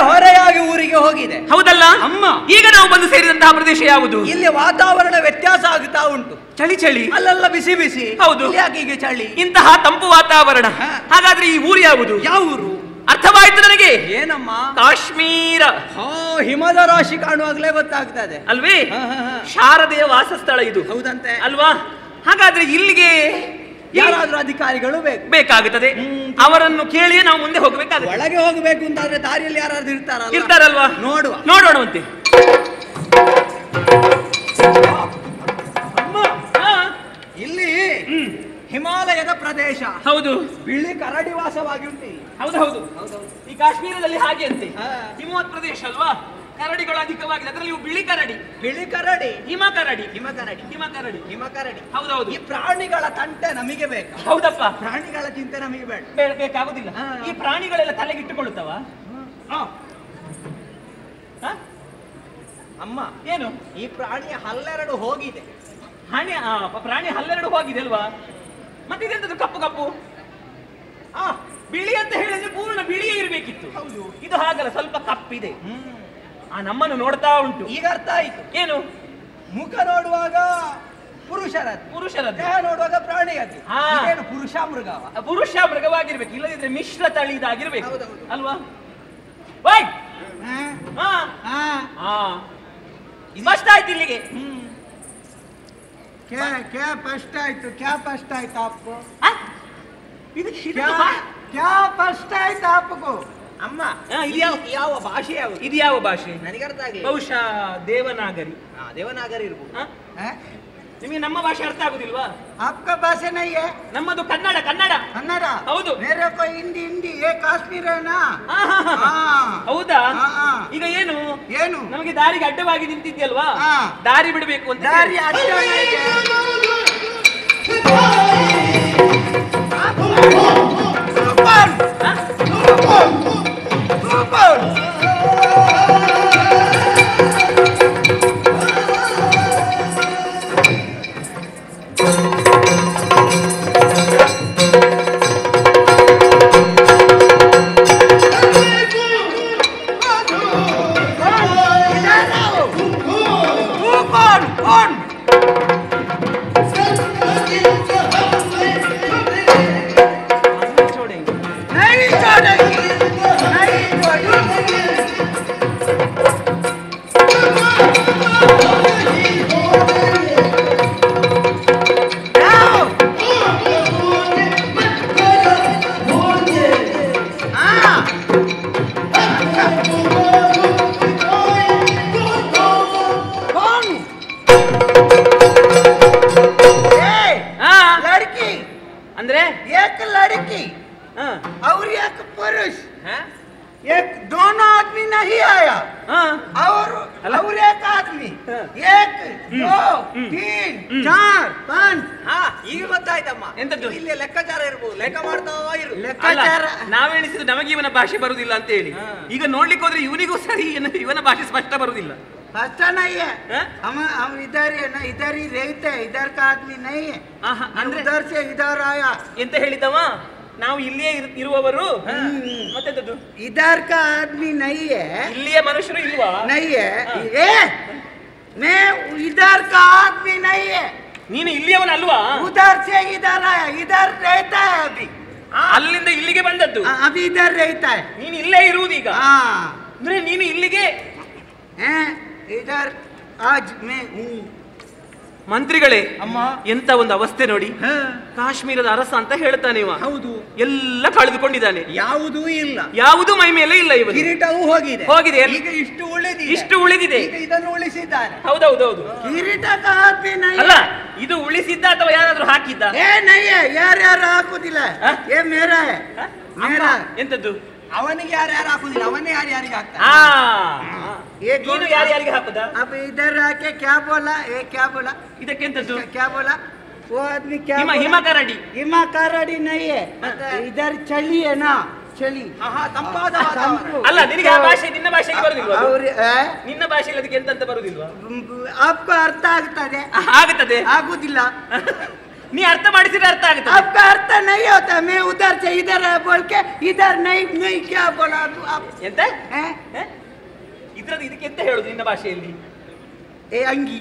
ಹೊರೆಯಾಗಿ ಊರಿಗೆ ಹೋಗಿದೆ. ಹೌದಲ್ಲ ಅಮ್ಮ? ಈಗ ನಾವು ಬಂದು ಸೇರಿದಂತಹ ಪ್ರದೇಶ ಯಾವುದು? ಇಲ್ಲಿ ವಾತಾವರಣ ವ್ಯತ್ಯಾಸ ಆಗುತ್ತಾ ಉಂಟು. ಚಳಿ ಚಳಿ, ಅಲ್ಲೆಲ್ಲ ಬಿಸಿ ಬಿಸಿ. ಹೌದು. ಯಾಕೆ ಈಗ ಚಳಿ? ಇಂತಹ ತಂಪು ವಾತಾವರಣ. ಹಾಗಾದ್ರೆ ಈ ಊರು ಯಾವುದು? ಯಾವ ಊರು? ಅರ್ಥವಾಯ್ತು ನನಗೆ. ಏನಮ್ಮ? ಕಾಶ್ಮೀರ. ಹಿಮದ ರಾಶಿ ಕಾಣುವಾಗಲೇ ಗೊತ್ತಾಗ್ತದೆ ಅಲ್ವೇ? ಶಾರದೆಯ ವಾಸಸ್ಥಳ ಇದು. ಹೌದಂತೆ ಅಲ್ವಾ? ಹಾಗಾದ್ರೆ ಇಲ್ಲಿಗೆ ಯಾರಾದ್ರೂ ಅಧಿಕಾರಿಗಳು ಬೇಕಾಗುತ್ತದೆ. ಅವರನ್ನು ಕೇಳಿಯೇ ನಾವು ಮುಂದೆ ಹೋಗಬೇಕಾಗುತ್ತೆ. ಒಳಗೆ ಹೋಗಬೇಕು ಅಂತಾದ್ರೆ ದಾರಿಯಲ್ಲಿ ಯಾರಾದ್ರೂ ಇರ್ತಾರಲ್ವಾ? ನೋಡೋಣವಂತೆ. ಇಲ್ಲಿ ಹಿಮಾಲಯದ ಪ್ರದೇಶ. ಹೌದು. ಬಿಳಿ ಕರಡಿ ವಾಸವಾಗಿ ಉಂಟು. ಹೌದು. ಈ ಕಾಶ್ಮೀರದಲ್ಲಿ ಹಾಗೆ ಅಂತೆ. ಹಿಮವತ್ ಪ್ರದೇಶ ಅಲ್ವಾ? ಕರಡಿಗಳು ಅಧಿಕವಾಗಿದೆ. ಅದರಲ್ಲಿ ಬಿಳಿ ಕರಡಿ, ಹಿಮ ಕರಡಿ. ಹೌದೌದು. ಈ ಪ್ರಾಣಿಗಳ ತಂಟೆ ನಮಗೆ ಬೇಕು. ಹೌದಪ್ಪ, ಪ್ರಾಣಿಗಳ ಚಿಂತೆ ನಮಗೆ ಬೇಕಾಗುದಿಲ್ಲ. ಈ ಪ್ರಾಣಿಗಳೆಲ್ಲ ತಲೆಗಿಟ್ಟುಕೊಳ್ಳುತ್ತವ? ಅಮ್ಮ, ಏನು? ಈ ಪ್ರಾಣಿಯ ಹಲ್ಲೆರಡು ಹೋಗಿದೆ. ಪ್ರಾಣಿ ಹಲ್ಲೆರಡು ಹೋಗಿದೆ ಅಲ್ವಾ? ಮತ್ತೆ ಇದೆಂತದ್ದು ಕಪ್ಪು ಕಪ್ಪು? ಬಿಳಿ ಅಂತ ಹೇಳಿದ್ರೆ ಪೂರ್ಣ ಬಿಳಿಯೇ ಇರ್ಬೇಕಿತ್ತು. ಹೌದು. ಇದು ಹಾಗಲ್ಲ, ಸ್ವಲ್ಪ ಕಪ್ಪಿದೆ. ನಮ್ಮನ್ನು ನೋಡ್ತಾ ಉಂಟು. ಈಗ ಅರ್ಥ ಆಯ್ತು. ಏನು? ಮುಖ ನೋಡುವಾಗ ಪುರುಷರದ್ದು, ದೇಹ ನೋಡುವಾಗ ಪ್ರಾಣಿಯದ್ದು. ಏನು ಪುರುಷ ಮೃಗವಾಗಿರ್ಬೇಕು, ಇಲ್ಲದಿದ್ರೆ ಮಿಶ್ರ ತಳಿ ಇದಾಗಿರ್ಬೇಕು ಅಲ್ವಾ? ಸ್ಪಷ್ಟ ಆಯ್ತು ಇಲ್ಲಿಗೆ. क्या फर्स्ट आयतु आपको? क्या फर्स्ट आयतु आपको? ಅಮ್ಮ, ಯಾವ ಭಾಷೆ ಯಾವುದು? ಇದು ಯಾವ ಭಾಷೆ? ನನಗೆ ಅರ್ಥ ಆಗಲಿಲ್ಲ. ಬಹುಶಃ ದೇವನಾಗರಿ. ದೇವನಾಗರಿ ಇರ್ಬೋದು. ನಿಮಗೆ ನಮ್ಮ ಭಾಷೆ ಅರ್ಥ ಆಗುದಿಲ್ವಾ? आपका ಭಾಷೆ नहीं है? ನಮ್ಮದು ಕನ್ನಡ. ಹೌದು. मेरे को हिंदी ये ಕಾಶ್ಮೀರ ನಾ. ಹೌದಾ? ಈಗ ಏನು ನಮಗೆ ದಾರಿಗೆ ಅಡ್ಡವಾಗಿ ನಿಂತಿದ್ಯಲ್ವಾ? ದಾರಿ ಬಿಡಬೇಕು ಅಂತ. ದಾರಿ ಅಡ್ಡ ಅಂದ್ರೆ एक लड़की और एक पुरुष, एक दोनों आदमी नहीं आया और एक आदमी, एक दो तीन चार पांच. ಈಗ ಗೊತ್ತಾಯ್ತಮ್ಮ. ಎಂತದ್ದು? ಇಲ್ಲಿ ಲೆಕ್ಕಾಚಾರ ಇರ್ಬೋದು, ಲೆಕ್ಕ ಮಾಡ್ತಾ ಇರು. ಲೆಕ್ಕಾಚಾರ ನಾವೆಣಿಸಿದ್ದು ನಮಗೆ ಇವನ ಭಾಷೆ ಬರುದಿಲ್ಲ ಅಂತ ಹೇಳಿ. ಈಗ ನೋಡ್ಲಿಕ್ಕೆ ಹೋದ್ರೆ ಇವನಿಗೂ ಸರಿ ಇವನ ಭಾಷೆ ಸ್ಪಷ್ಟ ಬರುದಿಲ್ಲ. स्पष्ट नहीं है. हम इधर है ना, इधर ही रहते हैं, इधर का आदमी नहीं है. उधर से इधर आया ಎಂತ ಹೇಳಿದವ? ನಾವು ಇಲ್ಲಿಯೇ ಇರುವವರು. ಮತ್ತೆಂತದ್ದು? इधर का आदमी नहीं है. ಇಲ್ಲಿಯ ಮನುಷ್ಯರು ಇಲ್ವಾ? नहीं है. मैं इधर का आदमी नहीं है. ನೀನು ಇಲ್ಲಿಯವನ ಅಲ್ವಾ? उधर से इधर आया, इधर रहता है अभी. ಅಲ್ಲಿಂದ ಇಲ್ಲಿಗೆ ಬಂದದ್ದು. अभी इधर रहता है. ನೀನು ಇಲ್ಲೇ ಇರುವುದೀಗ. ಅಂದ್ರೆ ನೀನು ಇಲ್ಲಿಗೆ इधर आज मैं हूँ. ಮಂತ್ರಿಗಳೇ, ಅಮ್ಮ, ಎಂತ ಒಂದು ಅವಸ್ಥೆ ನೋಡಿ. ಕಾಶ್ಮೀರದ ಅರಸ ಅಂತ ಹೇಳ್ತಾನೆ ಇವ. ಹೌದು. ಎಲ್ಲ ಕಳೆದುಕೊಂಡಿದ್ದಾನೆ. ಯಾವುದೂ ಇಲ್ಲ, ಯಾವುದು ಮೈ ಮೇಲೆ ಇಲ್ಲ. ಇವನು ಕಿರೀಟವೂ ಹೋಗಿದೆ. ಈಗ ಇಷ್ಟು ಉಳಿದಿದೆ. ಇದನ್ನು ಉಳಿಸಿದ್ದಾನೆ. ಹೌದೌದೌದು. ಕಿರೀಟ ಅಲ್ಲ, ಇದು ಉಳಿಸಿದ್ದ ಅಥವಾ ಯಾರಾದ್ರೂ ಹಾಕಿದ್ದ? ಯಾರ್ಯಾರು ಹಾಕುದಿಲ್ಲ. ಮೇರಾ ಎಂತದ್ದು? ಅವನಿಗೆ ಯಾರ್ಯಾರು ಹಾಕುದಿಲ್ಲ, ಅವನೇ ಯಾರ್ಯಾರಿಗೆ ಹಾಕ್ತಾನೆ. ನೀನು ಯಾರ್ಯಾರಿಗೆ ಹಾಕುದ? अब इधर आके क्या बोला? ये क्या बोला? ಇದಕ್ಕೆಂತದ್ದು? क्या बोला? वो आदमी क्या? हिमा करड़ी नहीं है. इधर चली है ना, ಚಳಿ. ಅಲ್ಲ, ನಿನಗೆ ಆ ಭಾಷೆ ನಿನ್ನ ಭಾಷೆಗೆ ಬರುದಿಲ್ವಾ? ನಿನ್ನ ಭಾಷೆಗೆ ಅದಕ್ಕೆ ಎಂತ ಬರುದಿಲ್ವಾ? आपको ಅರ್ಥ ಆಗ್ತದೆ? ಆಗುತ್ತದೆ. ಆಗುದಿಲ್ಲ. ನೀ ಅರ್ಥ ಮಾಡಿಸಿದ್ರೆ ಅರ್ಥ ಆಗುತ್ತೆ. आपका अर्थ नहीं होता, मैं उधर से इधर बोल के इधर नहीं क्या बोला आप? ಎಂತ ಇದ್ರದ್ದು ಇದಕ್ಕೆ ಎಂತ ಹೇಳುದು ನಿನ್ನ ಭಾಷೆಯಲ್ಲಿ? ए अंगी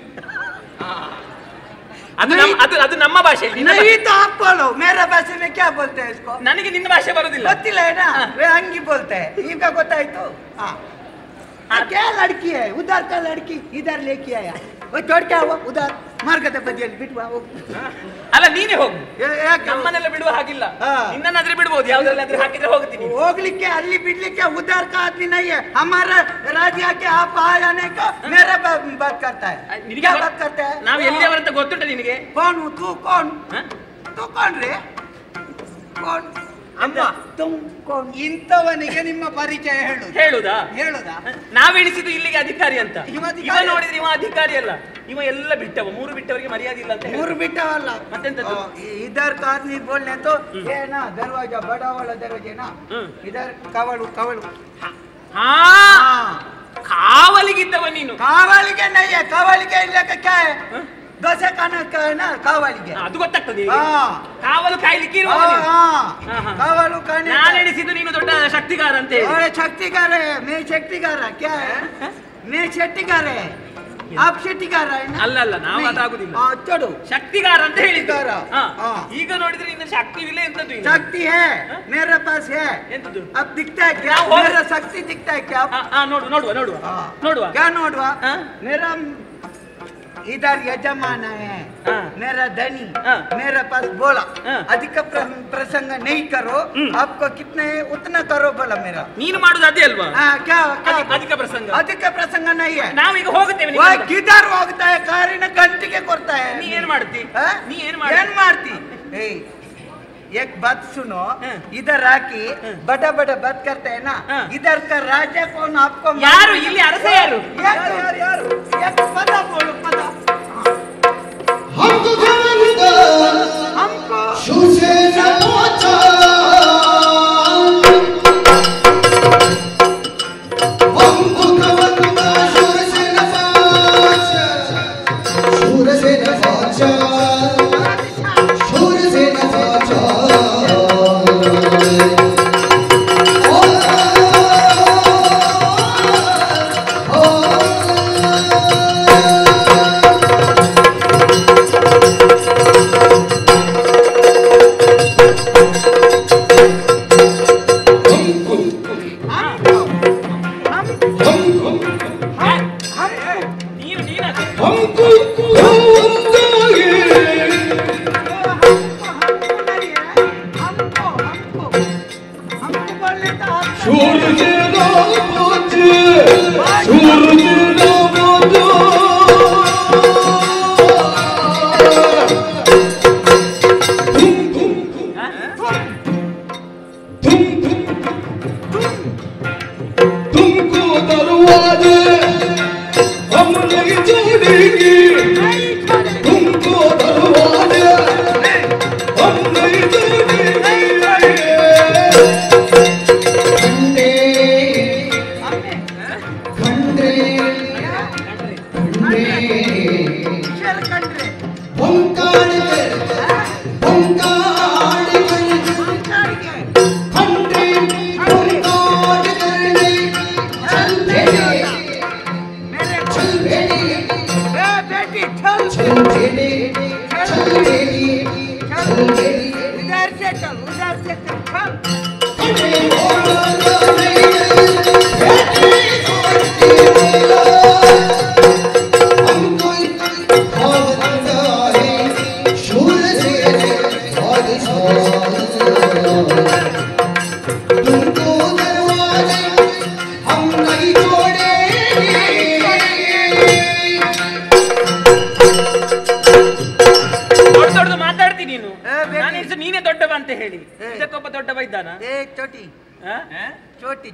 ಅದು ನಮ್ಮ ಭಾಷೆಯಲ್ಲಿ. नहीं तो आप बोलो, मेरा भाषे में क्या बोलते हैं इसको? ನನಗೆ ನಿನ್ನ ಭಾಷೆ ಬರುದಿಲ್ಲ. ಗೊತ್ತಿಲ್ಲ है ना, वे अंगी बोलते हैं. ಈಗ ಗೊತ್ತಾಯ್ತು. क्या लड़की है, उधर का लड़की इधर लेके आया, वो छोड़ के आओ उधर ಮಾರ್ಗದ ಬದಿಯಲ್ಲಿ ಬಿಡುವ. ಅಲ್ಲ ನೀನೇ ಹೋಗು, ನಮ್ಮನ್ನೆಲ್ಲ ಬಿಡುವ ಹಾಗಿಲ್ಲ. ನಿನ್ನನ್ನಾದ್ರೆ ಬಿಡ್ಬೋದು, ಯಾವ್ದ್ರಲ್ಲಾದ್ರೆ ಹಾಕಿದ್ರೆ ಹೋಗ್ತೀನಿ. ಹೋಗ್ಲಿಕ್ಕೆ ಅಲ್ಲಿ ಬಿಡ್ಲಿಕ್ಕೆ उधर का आदमी नहीं है. हमारा राज्य के आप आने का मेरा बात करता है. क्या बात करता है? ನಾವು ಎಲ್ಲಿಯವರಂತ ಗೊತ್ತುಂಟ ನಿನಗೆ? कौन तू कौन? तू कौन रे? कौन? ಅಮ್ಮ ಇಂಥವನಿಗೆ ನಿಮ್ಮ ಪರಿಚಯ ಹೇಳುದಾ? ನಾವೆಣಿಸಿದ್ದು ಇಲ್ಲಿಗೆ ಅಧಿಕಾರಿ ಅಂತ. ಇವ ನೋಡಿದ್ರೆ ಇವ ಅಧಿಕಾರಿ ಅಲ್ಲ, ಇವ ಎಲ್ಲ ಬಿಟ್ಟವ. 3 ಬಿಟ್ಟವರಿಗೆ ಮರ್ಯಾದೆ ಇಲ್ಲ ಅಂತ. 3 ಬಿಟ್ಟವಲ್ಲ ಮತ್ತೆಂತದ್ದು? ಇದರ್ ಆದ್ಮಿ ಬೋಲ್ನೆ ತೋ ಏನಾ ದರ್ವಾಜಾ ಬಡಾ ವಾಲಾ ದರ್ವಾಜಾ ನಾ ಇದರ್ ಕವಳು ಹಾ ಕಾವಲಿಗಿದ್ದವ ನೀನು. ಕಾವಲಿಗೆ ನಯ್ಯ, ಕಾವಲಿಗೆ ಇಲ್ಲಕ್ಕೆ ಕ್ಯಾ ಹೈ? ದೋಸೆ ಕಾಣನ ಕಾವಲಿಗೆ ಅದು ಗೊತ್ತಾಗ್ತದೆ. ಕಾವಲು ಕಾಯ್ಲಿಕ್ಕೆ ಇರುವ ಕಾವಲು ಕಾಣ. ನಾನು ಎಣಿಸಿದ್ದು ನೀನು ದೊಡ್ಡ ಶಕ್ತಿಗಾರ ಅಂತ ಹೇಳಿ. ಶಕ್ತಿಗಾರ ಮೇ ಶಕ್ತಿಗಾರ ಕ್ಯಾ ಮೇ ಶಕ್ತಿಗಾರ ಆಪ್ ಶಕ್ತಿಗಾರ ಅಲ್ಲ ನಾವು ಅದಾಗುದಿಲ್ಲ. ಚಡು ಶಕ್ತಿಗಾರ ಅಂತ ಹೇಳಿದ್ದಾರ. ಈಗ ನೋಡಿದ್ರೆ ಇನ್ನು ಶಕ್ತಿವಿಲ್ಲ, ಎಂತದ್ದು ಇಲ್ಲ. ಶಕ್ತಿ ಹೇ ಮೇರೆ ಪಾಸ್ ಹೇ. ಎಂತದ್ದು? ಅಬ್ ದಿಕ್ತಾ ಹೈ ಕ್ಯಾ? ಮೇರಾ ಶಕ್ತಿ ದಿಕ್ತಾ ಹೈ ಕ್ಯಾ? ನೋಡುವ ಕ್ಯಾ ನೋಡುವ? ಮೇರಾ इधर यजमान है, मेरा धनी मेरे पास बोला अधिक प्रसंग नहीं करो, आपको कितने उतना करो बोला. मेरा ನೀನು ಮಾಡುದು ಅದೇ ಅಲ್ವಾ? क्या अधिक प्रसंग नहीं है. ನಾವು ಈಗ ಹೋಗುತ್ತೇವೆ. किधर ಹೋಗ್ತಾ है? ಕಾರಿನ ಗಂಟಿಗೆ ಕೊಡ್ತಾ है. ನೀ ಏನು ಮಾಡ್ತಿ? ಏನ್ ಮಾಡ್ತಿ? एक बात सुनो, इधर आके बड़ा बात करते हैं ना, इधर का राजा कौन आपको? यार ಇಲ್ಲಿ ಅರಸ ಯಾರು? एक पता बोलो, पता. हमको शुसे न पहुंचा, हमको कवंदा शुसे न पहुंचा, शुर से न पहुंचा, शुर से न पहुंचा.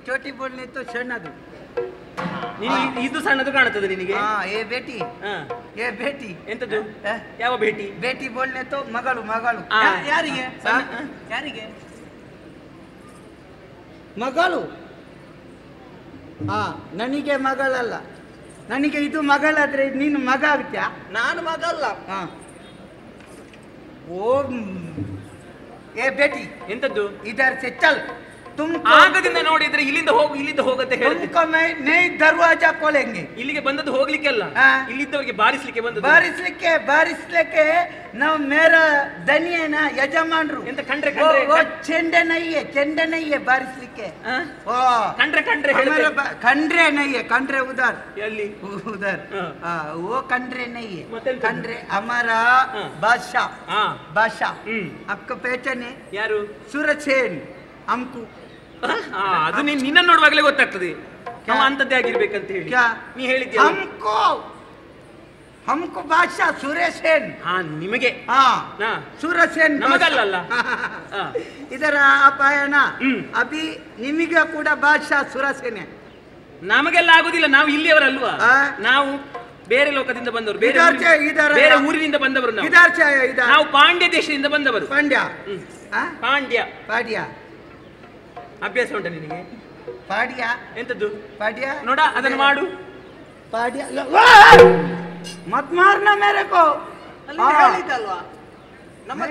ಚೋಟಿ ಬೋಲ್ನೆ ತೋ ಸಣ್ಣದು. ಇದು ಸಣ್ಣದು ಕಾಣುತ್ತದೆ ನಿನಗೆ? ಏ ಬೇಟಿ, ಏ ಬೇಟಿ. ಎಂತದ್ದು? ಯಾವ ಬೇಟಿ? ಬೇಟಿ ಬೋಲ್ನೆ ತೋ ಮಗಳು. ಯಾರಿಗೆ? ಮಗಳು? ನನಗೆ ಮಗಳಲ್ಲ. ನನಗೆ ಇದು ಮಗಳಾದ್ರೆ ನೀನು ಮಗ ಆಗ್ತ್ಯಾ? ನಾನು ಮಗಲ್ಲ. ओ ए बेटी ಎಂತದ್ದು इधर से चल तुम ಆಗದಿಂದ ನೋಡಿದ್ರೆ ಇಲ್ಲಿಂದ ಹೋಗತ್ತೆ ಹೇಳ್ತೀನಿ. तुमको मैं नई दरवाजा खोलेंगे. ಇಲ್ಲಿಗೆ ಬಂದದ್ದು ಹೋಗ್ಲಿಕ್ಕೆ ಅಲ್ಲ, ಇಲ್ಲಿದ್ದವರಿಗೆ ಬಾರಿಸ್ಲಿಕ್ಕೆ ನಾವು ಮೇರ ದನಿಯನ ಯಜಮಾನ್ರು ಎಂತ ಕಂಡ್ರೆ ಚೆಂಡೆ ನಯ್ಯೆ ಬಾರಿಸ್ಲಿಕ್ಕೆ ಕಂಡ್ರೆ ಕಂಡ್ರೆ ಉದಾರ್ ಎಲ್ಲಿ ಉದಾರ್ ಓ ಕಂಡ್ರೆ ನಯ್ಯೆ ಕಂಡ್ರೆ ಅಮರ ಬಾದಶಾ ಅಕ್ಕ ಪೇಚನೆ ಯಾರು ಸುರಸೇನ್ ಅಂಕು ಅದು ನಿನ್ನ ನೋಡುವಾಗಲೇ ಗೊತ್ತಾಗ್ತದೆ ನಾವು ಅಂತದ್ದೇ ಆಗಿರ್ಬೇಕಂತ ಹೇಳಿ ನೀ ಹೇಳಿದ್ಯಾ हमको बादशाह सुरसेन निಮಗೆ सुरसेन नमगल्ल इधर आप आया ना अभी निಮಗೆ ಕೂಡ ಬಾದಶಾ ಸುರಸೇನೆ ನಮಗೆಲ್ಲ ಆಗುದಿಲ್ಲ ನಾವು ಇಲ್ಲಿಯವರಲ್ವಾ ನಾವು ಬೇರೆ ಲೋಕದಿಂದ ಬಂದವರು ಬೇರೆ ಊರಿನಿಂದ ಬಂದವರು ನಾವು ಪಾಂಡ್ಯ ದೇಶದಿಂದ ಬಂದವರು ಪಾಂಡ್ಯ ಅಭ್ಯಾಸ ಉಂಟ ನಿನಗೆ ಪಾಡ್ಯ ಎಂತದ್ದು ಪಾಡ್ಯ ನೋಡ ಅದನ್ನು ಮಾಡು ಪಾಡ್ಯ मत मारना मेरे को ಹೇಳಿದಲ್ವಾ ನಮ್ಮ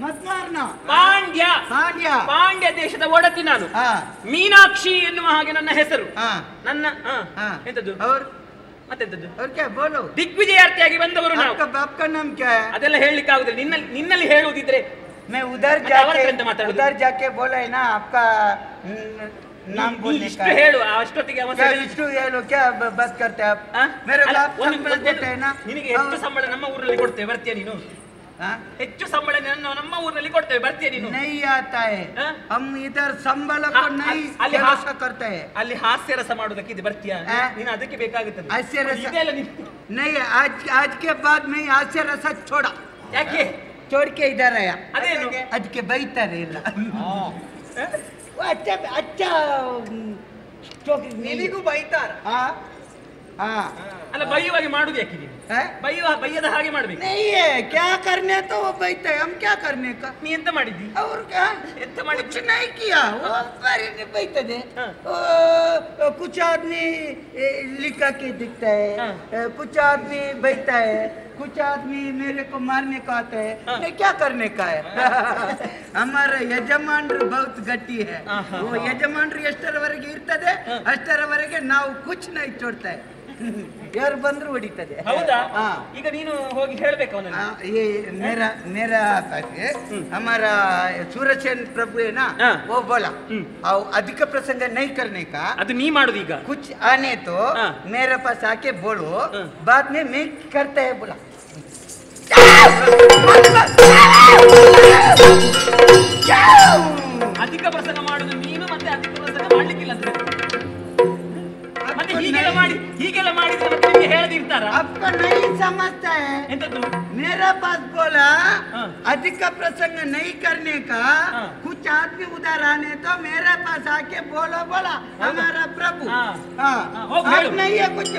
ಮತ್ ಮಾರ್ನಾ ಪಾಂಡ್ಯ ದೇಶದ ಒಡತಿ ನಾನು ಮೀನಾಕ್ಷಿ ಎನ್ನುವ ಹಾಗೆ ನನ್ನ ಹೆಸರು ನನ್ನ ಎಂತದ್ದು ಮತ್ತೆಂತದ್ದು ಬೋಲು ದಿಗ್ವಿಜಯಾರ್ಥಿಯಾಗಿ ಬಂದವರು ನಾವು ಅದೆಲ್ಲ ಹೇಳಲಿಕ್ಕೆ ಆಗುದಿಲ್ಲ ನಿನ್ನಲ್ಲಿ ಹೇಳುವುದಿದ್ರೆ मैं उधर जाके बोला है ना आपका नाम बोलने का ಹೇಳು ಅಷ್ಟೊತ್ತಿಗೆ ಇಷ್ಟು ಹೇಳು क्या बात करते हैं आप मेरे बाप बोलते हैं ना ನಿನಗೆ ಹೆಚ್ಚು ಸಂಬಳ ನಮ್ಮ ಊರಲ್ಲಿ ಕೊಡ್ತೇವೆ ಬರ್ತೀಯ ನೀನು ಹೆಚ್ಚು ಸಂಬಳ ನಮ್ಮ ಊರಲ್ಲಿ ಕೊಡ್ತೇವೆ ಬರ್ತೀಯ ನೀನು नहीं आता है हम इधर संबल को नहीं ಕೆಲಸ करते हैं ಅಲ್ಲಿ ಹಾಸ್ಯ ರಸ ಮಾಡೋದಕ್ಕೆ ಇದು ಬರ್ತೀಯ ನೀನು ಅದಕ್ಕೆ ಬೇಕಾಗುತ್ತದೆ हास्य रस नहीं आज के बाद मैं हास्य रस छोड़ा ಯಾಕೆ छोड़ के इधर आया ಅದೇನು ಅದಕ್ಕೆ ಬೈತಾರೆ ಇಲ್ಲ अच्छा ನಿನಗೂ ಬೈತಾರ ಅಲ್ಲ ಬೈಯುವಾಗೆ ಮಾಡುದು ಯಾಕೆ ನೀನು ಬೈಯದ ಹಾಗೆ ಮಾಡ್ಬೇಕು नहीं है क्या करने तो वो बैठे हम क्या करने का ನೀ ಎಂತ ಮಾಡಿದ್ದಿ और क्या ಎಂತ ಮಾಡಿ कुछ नहीं किया वो बारी ने बैठे थे कुछ आदमी लिखा के दिखता है कुछ आदमी बैठता है कुछ आदमी मेरे को मारने को आता है ये क्या करने का है हमारा ಯಜಮಾನ್ರು बहुत ಗಟ್ಟಿ है वो ಯಜಮಾನ್ರು ಎಷ್ಟರವರೆಗೆ ಇರ್ತದೆ ಅಷ್ಟರವರೆಗೆ ನಾವು कुछ नहीं छोड़ता है ಯಾರು ಬಂದ್ರು ಹೊಡಿತದೆ ಹೌದಾ ಈಗ ನೀನು ಹೋಗಿ ಹೇಳ್ಬೇಕು ಅವನನ್ನ ये मेरा हमारा सूरसेन प्रभु है ना वो बोला और अधिक प्रसंग नहीं करने का ಅದು ನೀ ಮಾಡುದು ಈಗ कुछ आने तो मेरे पास आके बोलो बाद में मैं करता है बोला ಅಧಿಕ ಪ್ರಸಂಗ ಮಾಡುದು ನೀನು ಮತ್ತೆ ಅಧಿಕ ಪ್ರಸಂಗ ಮಾಡ್ಲಿಕ್ಕಿಲ್ಲ ಅಂದ್ರೆ ಮತ್ತೆ ಹೀಗೆಲ್ಲ ಮಾಡಿದ್ರೆ ಮತ್ತೆ ನಿಮಗೆ ಹೇಳದಿರ್ತಾರ आपको नहीं समझता है ಎಂತದ್ದು मेरा पास बोला अधिक प्रसंग नहीं करने का कुछ आदमी उधर आने तो मेरे पास आके बोलो बोला हमारा प्रभु नहीं है कुछ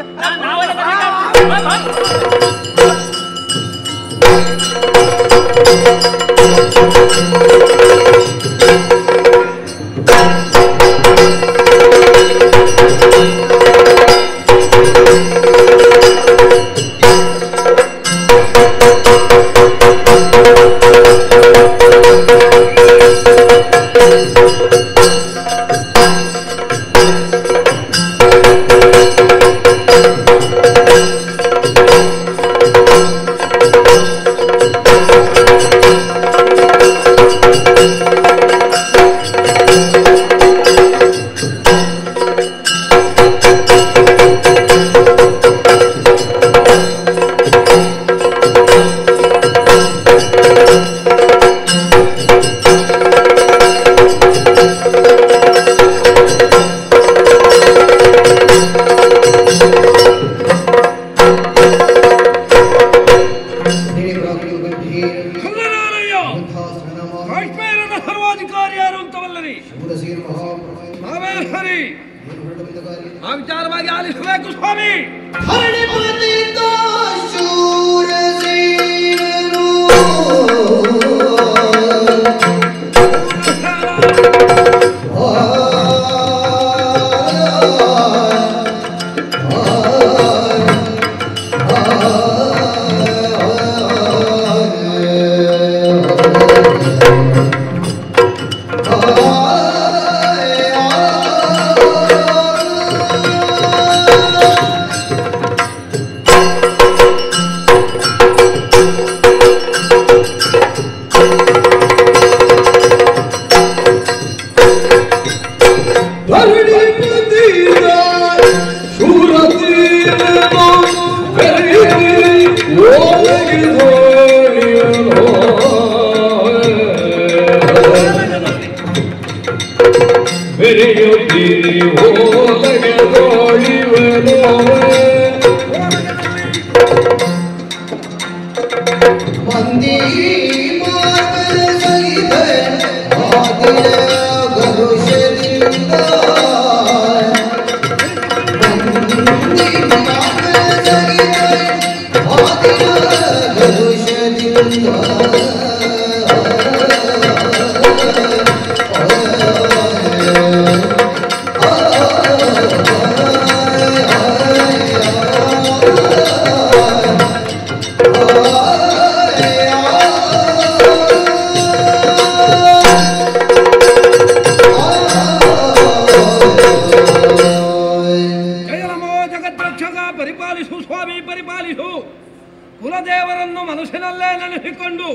ಕುಲದೇವರನ್ನು ಮನಸ್ಸಿನಲ್ಲೇ ನೆನೆಸಿಕೊಂಡು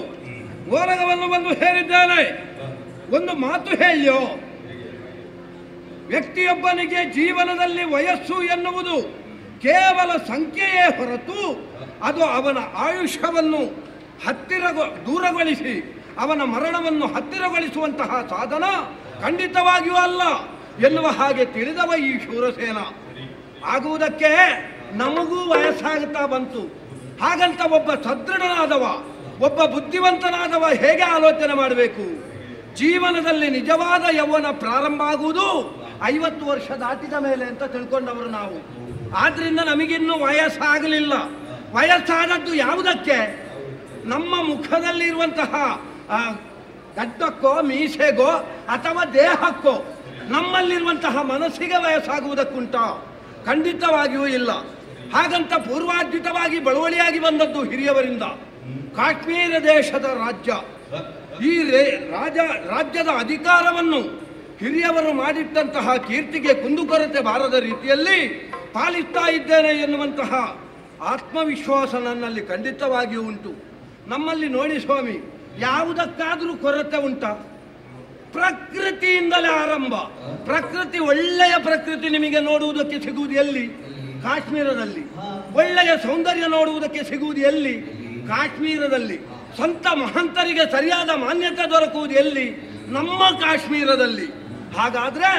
ಓಲಗವನ್ನು ಬಂದು ಹೇರಿದ್ದೇನೆ. ಒಂದು ಮಾತು ಹೇಳ್ಯೋ, ವ್ಯಕ್ತಿಯೊಬ್ಬನಿಗೆ ಜೀವನದಲ್ಲಿ ವಯಸ್ಸು ಎನ್ನುವುದು ಕೇವಲ ಸಂಖ್ಯೆಯೇ ಹೊರತು ಅದು ಅವನ ಆಯುಷ್ಯವನ್ನು ದೂರಗೊಳಿಸಿ ಅವನ ಮರಣವನ್ನು ಹತ್ತಿರಗೊಳಿಸುವಂತಹ ಸಾಧನ ಖಂಡಿತವಾಗಿಯೂ ಅಲ್ಲ ಎನ್ನುವ ಹಾಗೆ ತಿಳಿದವ ಈ ಶೂರಸೇನ. ಆಗುವುದಕ್ಕೆ ನಮಗೂ ವಯಸ್ಸಾಗುತ್ತಾ ಬಂತು. ಹಾಗಂತ ಒಬ್ಬ ಸದೃಢನಾದವ, ಒಬ್ಬ ಬುದ್ಧಿವಂತನಾದವ ಹೇಗೆ ಆಲೋಚನೆ ಮಾಡಬೇಕು? ಜೀವನದಲ್ಲಿ ನಿಜವಾದ ಯೌವನ ಪ್ರಾರಂಭ ಆಗುವುದು 50 ವರ್ಷ ದಾಟಿದ ಮೇಲೆ ಅಂತ ತಿಳ್ಕೊಂಡವರು ನಾವು. ಆದ್ರಿಂದ ನಮಗಿನ್ನೂ ವಯಸ್ಸಾಗಲಿಲ್ಲ. ವಯಸ್ಸಾದದ್ದು ಯಾವುದಕ್ಕೆ? ನಮ್ಮ ಮುಖದಲ್ಲಿರುವಂತಹ ಗಡ್ಡಕ್ಕೋ ಮೀಸೆಗೋ ಅಥವಾ ದೇಹಕ್ಕೋ? ನಮ್ಮಲ್ಲಿರುವಂತಹ ಮನಸ್ಸಿಗೆ ವಯಸ್ಸಾಗುವುದಕ್ಕುಂಟ? ಖಂಡಿತವಾಗಿಯೂ ಇಲ್ಲ. ಹಾಗಂತ ಪೂರ್ವಾರ್ಜಿತವಾಗಿ ಬಳುವಳಿಯಾಗಿ ಬಂದದ್ದು ಹಿರಿಯವರಿಂದ. ಕಾಶ್ಮೀರ ದೇಶದ ರಾಜ್ಯ, ಈ ರಾಜ್ಯದ ಅಧಿಕಾರವನ್ನು ಹಿರಿಯವರು ಮಾಡಿಟ್ಟಂತಹ ಕೀರ್ತಿಗೆ ಕುಂದುಕೊರತೆ ಬಾರದ ರೀತಿಯಲ್ಲಿ ಪಾಲಿಸ್ತಾ ಇದ್ದೇನೆ ಎನ್ನುವಂತಹ ಆತ್ಮವಿಶ್ವಾಸ ನನ್ನಲ್ಲಿ ಖಂಡಿತವಾಗಿಯೂ ಉಂಟು. ನಮ್ಮಲ್ಲಿ ನೋಡಿ ಸ್ವಾಮಿ, ಯಾವುದಕ್ಕಾದರೂ ಕೊರತೆ ಉಂಟ? ಪ್ರಕೃತಿಯಿಂದಲೇ ಆರಂಭ. ಪ್ರಕೃತಿ, ಒಳ್ಳೆಯ ಪ್ರಕೃತಿ ನಿಮಗೆ ನೋಡುವುದಕ್ಕೆ ಸಿಗುವುದು ಎಲ್ಲಿ? ಕಾಶ್ಮೀರದಲ್ಲಿ. ಒಳ್ಳೆಯ ಸೌಂದರ್ಯ ನೋಡುವುದಕ್ಕೆ ಸಿಗುವುದು ಎಲ್ಲಿ? ಕಾಶ್ಮೀರದಲ್ಲಿ. ಸ್ವಂತ ಮಹಂತರಿಗೆ ಸರಿಯಾದ ಮಾನ್ಯತೆ ದೊರಕುವುದು ಎಲ್ಲಿ? ನಮ್ಮ ಕಾಶ್ಮೀರದಲ್ಲಿ. ಹಾಗಾದ್ರೆ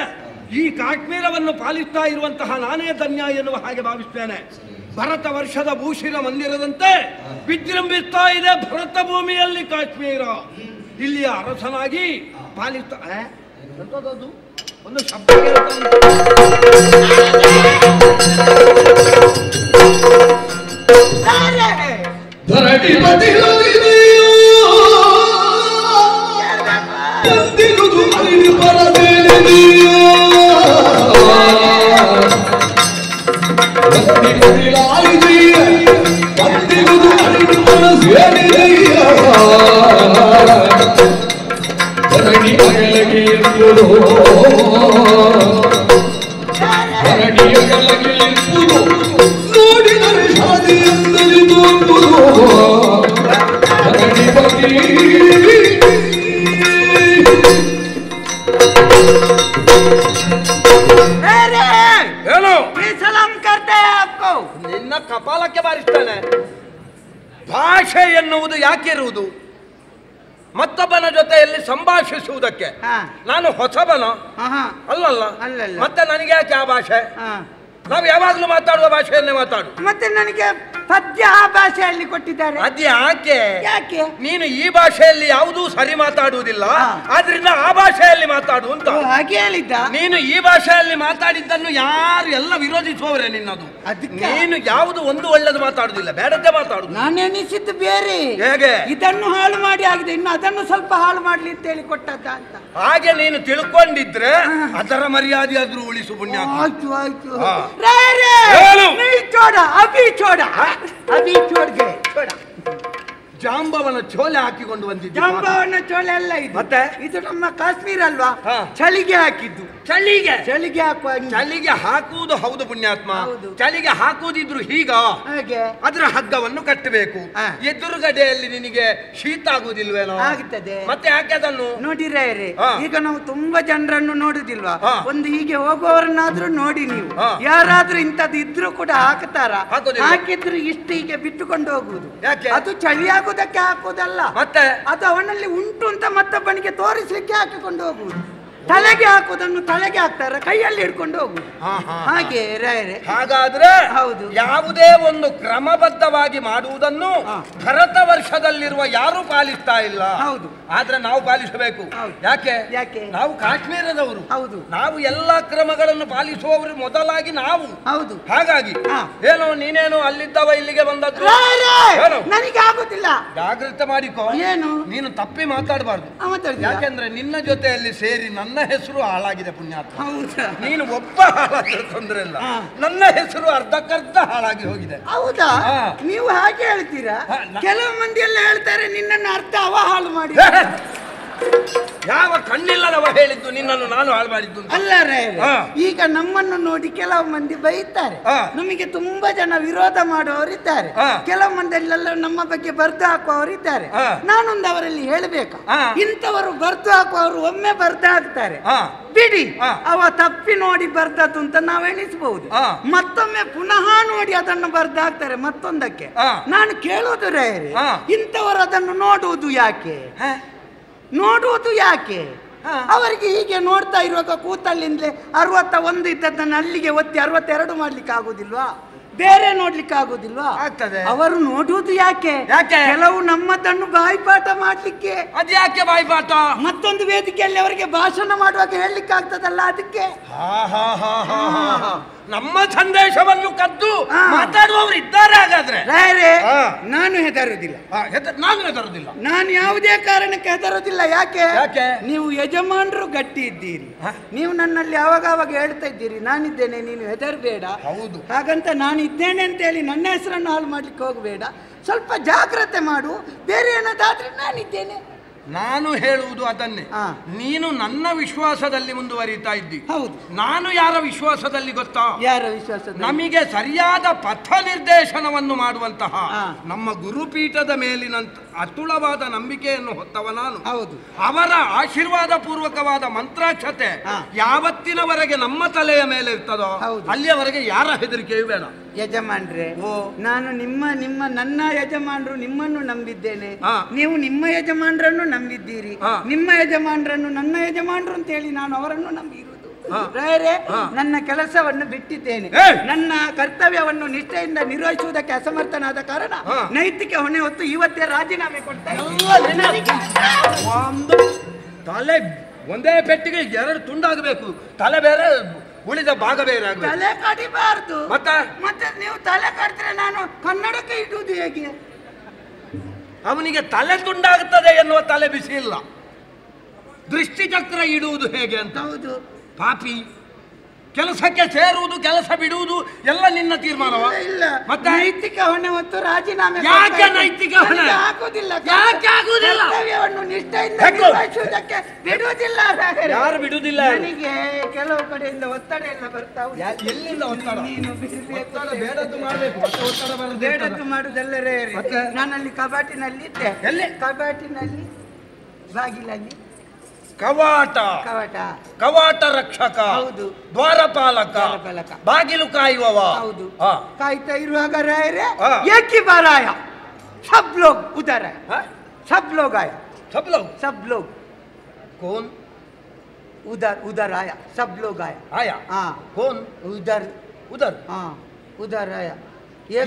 ಈ ಕಾಶ್ಮೀರವನ್ನು ಪಾಲಿಸ್ತಾ ಇರುವಂತಹ ನಾನೇ ಧನ್ಯ ಎನ್ನುವ ಹಾಗೆ ಭಾವಿಸ್ತೇನೆ. ಭರತ ವರ್ಷದ ಭೂಷಿರ ಮಂದಿರದಂತೆ ವಿಜೃಂಭಿಸ್ತಾ ಇದೆ ಭರತ ಭೂಮಿಯಲ್ಲಿ ಕಾಶ್ಮೀರ. ಇಲ್ಲಿಯ ಅರಸನಾಗಿ ಪಾಲಿಸ್ತಾ ಒಂದು ಶಬ್ದ ನಿನ್ನ ಕಪಾಲಕ್ಕೆ ಬಾರಿಸ್ತಾನೆ. ಭಾಷೆ ಎನ್ನುವುದು ಯಾಕೆ ಇರುವುದು? ಮತ್ತೊಬ್ಬನ ಜೊತೆಯಲ್ಲಿ ಸಂಭಾಷಿಸುವುದಕ್ಕೆ. ನಾನು ಹೊಸಬನ ಅಲ್ಲಲ್ಲ, ಮತ್ತೆ ನನಗೆ ಯಾಕೆ ಆ ಭಾಷೆ? ನಾವು ಯಾವಾಗಲೂ ಮಾತಾಡುವ ಭಾಷೆಯನ್ನೇ ಮಾತಾಡು. ಮತ್ತೆ ನನಗೆ ಪದ್ಯ ಆ ಭಾಷೆಯಲ್ಲಿ ಕೊಟ್ಟಿದ್ದಾರೆ. ಅದು ಯಾಕೆ? ಯಾಕೆ? ನೀನು ಈ ಭಾಷೆಯಲ್ಲಿ ಯಾವುದೂ ಸರಿ ಮಾತಾಡುವುದಿಲ್ಲ, ಆದ್ರಿಂದ ಆ ಭಾಷೆಯಲ್ಲಿ ಮಾತಾಡು ಅಂತ ಹಾಗೆ ಹೇಳಿದ್ದ. ನೀನು ಈ ಭಾಷೆಯಲ್ಲಿ ಮಾತಾಡಿದ್ದನ್ನು ಯಾರು ಎಲ್ಲ ವಿರೋಧಿಸುವವರೇ ನಿನ್ನದು. ನೀನು ಯಾವುದು ಒಂದು ಒಳ್ಳೆದು ಮಾತಾಡುದಿಲ್ಲ, ಬೇಡದ್ದೇ ಮಾತಾಡುದು. ನಾನು ಎನಿಸಿದ್ದು ಬೇರೆ. ಹೇಗೆ? ಇದನ್ನು ಹಾಳು ಮಾಡಿ ಆಗಿದೆ, ಇನ್ನು ಅದನ್ನು ಸ್ವಲ್ಪ ಹಾಳು ಮಾಡ್ಲಿ ಅಂತ ಹೇಳಿ ಕೊಟ್ಟದ್ದ ಅಂತ. ಹಾಗೆ ನೀನು ತಿಳ್ಕೊಂಡಿದ್ರೆ ಅದರ ಮರ್ಯಾದೆ ಆದ್ರೂ ಉಳಿಸು ಪುಣ್ಯ. ಆಯ್ತು ಆಯ್ತು. ಅಭಿ ಚೋಡ, ಅಭಿ ಚೋಡ್ಗೆ ಚೋಡ. ಜಾಂಬವನ ಚೋಲೆ ಹಾಕಿಕೊಂಡು ಬಂದಿದ್ದು. ಜಾಂಬವನ ಚೋಲೆ ಅಲ್ಲ ಇದು. ಮತ್ತೆ ಇದು ನಮ್ಮ ಕಾಶ್ಮೀರ ಅಲ್ವಾ? ಚಳಿಗೆ ಹಾಕಿದ್ದು. ಚಳಿಗೆ ಚಳಿಗೆ ಹಾಕುವ. ಚಳಿಗೆ ಹಾಕುವುದು ಹೌದು ಪುಣ್ಯಾತ್ಮ. ಚಳಿಗೆ ಹಾಕುವುದಿದ್ರು ಹೀಗ ಅದರ ಹಗ್ಗವನ್ನು ಕಟ್ಟಬೇಕು. ಎದುರುಗಡೆಯಲ್ಲಿ ನಿನಗೆ ಶೀತ ಆಗುವುದಿಲ್ವೇನೋ? ಆಗುತ್ತದೆ. ಮತ್ತೆ ಯಾಕೆ ಅದನ್ನು ನೋಡಿರೇ? ಈಗ ನಾವು ತುಂಬಾ ಜನರನ್ನು ನೋಡುದಿಲ್ವಾ? ಒಂದು ಹೀಗೆ ಹೋಗುವವರನ್ನಾದ್ರೂ ನೋಡಿ ನೀವು. ಯಾರಾದ್ರೂ ಇಂಥದ್ದು ಇದ್ರು ಕೂಡ ಹಾಕ್ತಾರ? ಹಾಕಿದ್ರು ಇಷ್ಟು ಹೀಗೆ ಬಿಟ್ಟುಕೊಂಡು ಹೋಗುವುದು. ಅದು ಚಳಿ ಆಗುವುದಕ್ಕೆ ಹಾಕುವುದಲ್ಲ, ಮತ್ತೆ ಅದು ಅವನಲ್ಲಿ ಉಂಟು ಅಂತ ಮತ್ತೊಬ್ಬನಿಗೆ ತೋರಿಸ್ಲಿಕ್ಕೆ ಹಾಕಿಕೊಂಡು ಹೋಗುವುದು. ತಲೆಗೆ ಹಾಕುವುದನ್ನು ತಲೆಗೆ ಹಾಕ್ತಾರೆ, ಕೈಯಲ್ಲಿ ಹಿಡ್ಕೊಂಡು ಹೋಗುದು ಹಾಗೆ ರಾಯರೇ. ಹಾಗಾದ್ರೆ ಹೌದು, ಯಾವುದೇ ಒಂದು ಕ್ರಮಬದ್ಧವಾಗಿ ಮಾಡುವುದನ್ನು ಭರತ ವರ್ಷದಲ್ಲಿರುವ ಯಾರು ಪಾಲಿಸ್ತಾ ಇಲ್ಲ. ಹೌದು, ಆದ್ರೆ ನಾವು ಪಾಲಿಸಬೇಕು. ಯಾಕೆ? ನಾವು ಕಾಶ್ಮೀರದವರು. ಹೌದು, ನಾವು ಎಲ್ಲಾ ಕ್ರಮಗಳನ್ನು ಪಾಲಿಸುವವರು ಮೊದಲಾಗಿ ನಾವು. ಹೌದು, ಹಾಗಾಗಿ ಏನೋ ನೀನೇನು ಅಲ್ಲಿದ್ದವ ಇಲ್ಲಿಗೆ ಬಂದದ್ದು ನನಗೆ ಆಗುದಿಲ್ಲ. ಜಾಗೃತ ಮಾಡಿಕೋ. ಏನು? ನೀನು ತಪ್ಪಿ ಮಾತಾಡಬಾರ್ದು. ಯಾಕೆಂದ್ರೆ ನಿನ್ನ ಜೊತೆಯಲ್ಲಿ ಸೇರಿ ನನ್ನ ಹೆಸರು ಹಾಳಾಗಿದೆ ಪುಣ್ಯಾತ್ಮ. ನೀನು ಒಬ್ಬ ಹಾಳಾದ್ರೆ ತೊಂದರೆ ಇಲ್ಲ, ನನ್ನ ಹೆಸರು ಅರ್ಧಕ್ಕರ್ಧ ಹಾಳಾಗಿ ಹೋಗಿದೆ. ಹೌದಾ? ನೀವು ಹಾಗೆ ಹೇಳ್ತೀರಾ? ಕೆಲವು ಮಂದಿ ಎಲ್ಲ ಹೇಳ್ತಾರೆ ನಿನ್ನನ್ನು ಅರ್ಧ ಅವ ಹಾಳು ಮಾಡಿ. ಯಾವ ಕಣ್ಣಿಲ್ಲದವ ಹೇಳಿದ್ದು ನಿನ್ನನ್ನು ನಾನು ಹಾಳು ಮಾಡಿದ್ದು ಅಲ್ಲ ರೇ. ಈಗ ನಮ್ಮನ್ನು ನೋಡಿ ಕೆಲವು ಮಂದಿ ಬೈತಾರೆ, ನಮಗೆ ತುಂಬಾ ಜನ ವಿರೋಧ ಮಾಡುವವರಿದ್ದಾರೆ, ಕೆಲವು ಮಂದಿಯಲ್ಲೆಲ್ಲ ನಮ್ಮ ಬಗ್ಗೆ ಬರ್ದು ಹಾಕುವವರಿದ್ದಾರೆ. ನಾನೊಂದು ಅವರಲ್ಲಿ ಹೇಳಬೇಕು, ಇಂಥವರು ಬರ್ದು ಹಾಕುವವರು ಒಮ್ಮೆ ಬರ್ದು ಹಾಕ್ತಾರೆ, ಬಿಡಿ, ಅವ ತಪ್ಪಿ ನೋಡಿ ಬರ್ದದ್ದು ಅಂತ ನಾವು ಎಣಿಸಬಹುದು. ಮತ್ತೊಮ್ಮೆ ಪುನಃ ನೋಡಿ ಅದನ್ನು ಬರ್ದು ಹಾಕ್ತಾರೆ ಮತ್ತೊಂದಕ್ಕೆ. ನಾನು ಕೇಳೋದು ರೇ, ಇಂಥವರು ಅದನ್ನು ನೋಡುವುದು ಯಾಕೆ? ನೋಡುವುದು ಯಾಕೆ? ಅವರಿಗೆ ಹೀಗೆ ನೋಡ್ತಾ ಇರುವಾಗ ಕೂತಲ್ಲಿಂದಲೇ 61 ಇದ್ದದ್ದನ್ನು ಅಲ್ಲಿಗೆ ಒತ್ತಿ 62 ಮಾಡ್ಲಿಕ್ಕೆ ಆಗುದಿಲ್ವಾ? ಬೇರೆ ನೋಡ್ಲಿಕ್ಕೆ ಆಗುದಿಲ್ವಾ? ಆಗ್ತದೆ. ಅವರು ನೋಡುವುದು ಯಾಕೆ? ಕೆಲವು ನಮ್ಮದನ್ನು ಬಾಯಿಪಾಠ ಮಾಡ್ಲಿಕ್ಕೆ. ಅದು ಯಾಕೆ ಬಾಯಿಪಾಠ? ಮತ್ತೊಂದು ವೇದಿಕೆಯಲ್ಲಿ ಅವರಿಗೆ ಭಾಷಣ ಮಾಡುವಾಗ ಹೇಳಲಿಕ್ಕೆ ಆಗ್ತದಲ್ಲ, ಅದಕ್ಕೆ. ನಮ್ಮ ಸಂದೇಶವನ್ನು ಕದ್ದು ಮಾತಾಡುವವರು ಇದ್ದಾರೆ. ಹಾಗಾದ್ರೆ ನಾನು ಹೆದರುದಿಲ್ಲ. ನಾನು ಹೆದರುದಿಲ್ಲ. ನಾನು ಯಾವುದೇ ಕಾರಣಕ್ಕೆ ಹೆದರುದಿಲ್ಲ. ಯಾಕೆ? ನೀವು ಯಜಮಾನರು ಗಟ್ಟಿ ಇದ್ದೀರಿ. ನೀವು ನನ್ನಲ್ಲಿ ಯಾವಾಗ ಹೇಳ್ತಾ ಇದ್ದೀರಿ, ನಾನಿದ್ದೇನೆ, ನೀನು ಹೆದರ್ಬೇಡ. ಹೌದು, ಹಾಗಂತ ನಾನು ಇದ್ದೇನೆ ಅಂತ ಹೇಳಿ ನನ್ನ ಹೆಸರನ್ನು ಹಾಳು ಮಾಡ್ಲಿಕ್ಕೆ ಹೋಗಬೇಡ. ಸ್ವಲ್ಪ ಜಾಗ್ರತೆ ಮಾಡು. ಬೇರೆ ಏನಾದಾದ್ರೆ ನಾನಿದ್ದೇನೆ. ನಾನು ಹೇಳುವುದು ಅದನ್ನೇ. ನೀನು ನನ್ನ ವಿಶ್ವಾಸದಲ್ಲಿ ಮುಂದುವರಿತಾ ಇದ್ದಿ. ಹೌದು. ನಾನು ಯಾರ ವಿಶ್ವಾಸದಲ್ಲಿ ಗೊತ್ತಾ? ಯಾರ ವಿಶ್ವಾಸ? ನಮಗೆ ಸರಿಯಾದ ಪಥ ನಿರ್ದೇಶನವನ್ನು ಮಾಡುವಂತಹ ನಮ್ಮ ಗುರುಪೀಠದ ಮೇಲಿನ ಅತುಳವಾದ ನಂಬಿಕೆಯನ್ನು ಹೊತ್ತವ ನಾನು. ಹೌದು. ಅವರ ಆಶೀರ್ವಾದ ಪೂರ್ವಕವಾದ ಮಂತ್ರಾಕ್ಷತೆ ಯಾವತ್ತಿನವರೆಗೆ ನಮ್ಮ ತಲೆಯ ಮೇಲೆ ಇರ್ತದೋ ಅಲ್ಲಿಯವರೆಗೆ ಯಾರ ಹೆದರಿಕೆಯೂ ಬೇಡ. ಯಜಮಾನ್ರೆ, ನಾನು ನನ್ನ ಯಜಮಾನರು ನಿಮ್ಮನ್ನು ನಂಬಿದ್ದೇನೆ, ನೀವು ನಿಮ್ಮ ಯಜಮಾನರನ್ನು ನಂಬಿದ್ದೀರಿ. ನಿಮ್ಮ ಯಜಮಾನರನ್ನು ನನ್ನ ಯಜಮಾನರು ಅಂತ ಹೇಳಿ ನಾನು ಅವರನ್ನು ನಂಬಿರುವುದು. ನನ್ನ ಕೆಲಸವನ್ನು ಬಿಟ್ಟಿದ್ದೇನೆ. ನನ್ನ ಕರ್ತವ್ಯವನ್ನು ನಿಷ್ಠೆಯಿಂದ ನಿರ್ವಹಿಸುವುದಕ್ಕೆ ಅಸಮರ್ಥನಾದ ಕಾರಣ ನೈತಿಕ ಹೊಣೆ ಹೊತ್ತು ಇವತ್ತೇ ರಾಜೀನಾಮೆ ಕೊಡ್ತಾ ತಲೆ ಒಂದೇ ಪೆಟ್ಟಿಗೆ 2 ತುಂಡಾಗಬೇಕು. ತಲೆ ಬೇರೆ, ಉಳಿದ ಭಾಗ ಬೇರೆ ಆಗಬೇಕು. ತಲೆ ಕಡಿಬಾರ್ದು. ಮತ್ತೆ ನೀವು ತಲೆ ಕಡಿದ್ರೆ ನಾನು ಕನ್ನಡಕ್ಕೆ ಇಡುವುದು ಹೇಗೆ? ಅವನಿಗೆ ತಲೆ ತುಂಡಾಗುತ್ತದೆ ಎನ್ನುವ ತಲೆ ಬಿಸಿ ಇಲ್ಲ. ದೃಷ್ಟಿಚಕ್ರ ಇಡುವುದು ಹೇಗೆ ಅಂತ. ಹೌದು. ಪಾಪಿ, ಕೆಲಸಕ್ಕೆ ಸೇರುವುದು, ಕೆಲಸ ಬಿಡುವುದು ಎಲ್ಲ ನಿನ್ನ ತೀರ್ಮಾನವ? ಇಲ್ಲ. ಮತ್ತೆ ನೈತಿಕ ಹೊಣೆ ಹೊತ್ತು ರಾಜೀನಾಮೆ. ಯಾಕೆ ನೈತಿಕ ಹೊಣೆ? ಆಗುದಿಲ್ಲ. ಯಾಕೆ ಆಗುದಿಲ್ಲ? ಕರ್ತವ್ಯವನ್ನು ನಿಷ್ಠೆಯಿಂದ ನಿರ್ವಹಿಸುವುದಕ್ಕೆ ಬಿಡುವುದಿಲ್ಲ. ಯಾರು ಬಿಡುವುದಿಲ್ಲ? ನನಗೆ ಕೆಲವು ಕಡೆಯಿಂದ ಒತ್ತಡ ಎಲ್ಲ ಬರ್ತಾವೆ. ಎಲ್ಲಿಂದ ಒತ್ತಡ? ನೀನು ಬೇಡದ್ದು ಮಾಡಬೇಕು. ಬೇಡದ್ದು ಮಾಡುದಲ್ಲರೇ. ನಾನಲ್ಲಿ ಕಬಾಟಿನಲ್ಲಿ ಇದ್ದೆ. ಎಲ್ಲಿ? ಕಬಾಟಿನಲ್ಲಿ, ಬಾಗಿಲಲ್ಲಿ. ಕವಾಟ ರಕ್ಷಕ. ಹೌದು. ದ್ವಾರಪಾಲಕ, ಬಾಗಿಲು ಕಾಯುವವ. ಹೌದು. ಕಾಯ್ತಾ ಇರುವಾಗ ರಾಯರೇ, ಏಕಿ ಬಾರಾಯ सब लोग उधर है, सब लोग आया, सब लोग कौन? उधर आया, सब लोग आया. हाँ. कौन? उधर हाँ, उधर आया.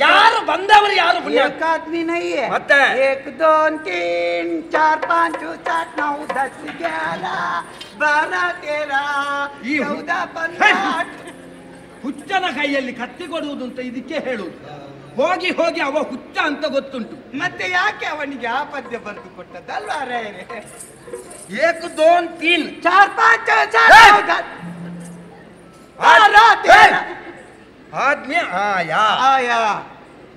ಯಾರು ಬಂದವರು? ಯಾರು? एक आदमी नहीं है. ಮತ್ತೆ 1 2 3 4 5 6 7 9 10 11 12 13 14 15. ಹುಚ್ಚನ ಕೈಯಲ್ಲಿ ಕತ್ತಿ ಕೊಡುವುದು ಅಂತ ಇದಕ್ಕೆ ಹೇಳುವುದು. ಹೋಗಿ ಅವ ಹುಚ್ಚ ಅಂತ ಗೊತ್ತುಂಟು. ಮತ್ತೆ ಯಾಕೆ ಅವನಿಗೆ ಆ ಪದ್ಯ ಬರೆದು ಕೊಟ್ಟದ್ದಲ್ವಾ ರಾಯರೇ? 1 2 3 4 5 6 7 आदमी आया.